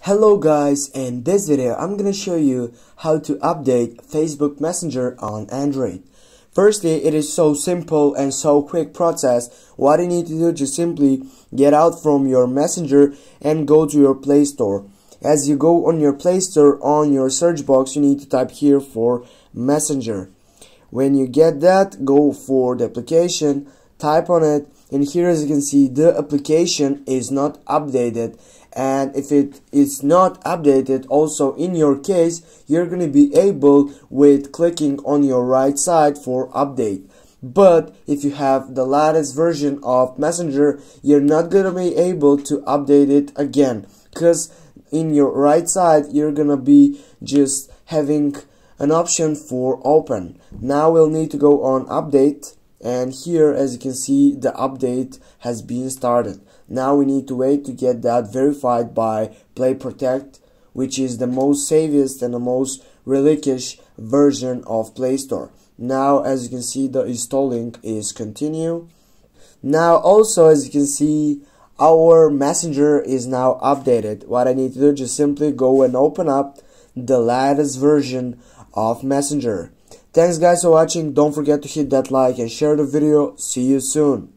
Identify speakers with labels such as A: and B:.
A: Hello guys, in this video I'm gonna show you how to update Facebook Messenger on Android. Firstly, it is so simple and so quick process. What you need to do is simply get out from your Messenger and go to your Play Store. As you go on your Play Store, on your search box you need to type here for Messenger. When you get that, go for the application, type on it, and here as you can see the application is not updated. And if it is not updated, also in your case, you're going to be able with clicking on your right side for update. But if you have the latest version of Messenger, you're not going to be able to update it again, because in your right side you're going to be just having an option for open. Now we'll need to go on update, and here as you can see the update has been started. Now we need to wait to get that verified by Play Protect, which is the most safest and the most religious version of Play Store. Now as you can see the installing is continue. Now also as you can see our Messenger is now updated. What I need to do is just simply go and open up the latest version of Messenger. Thanks guys for watching. Don't forget to hit that like and share the video. See you soon.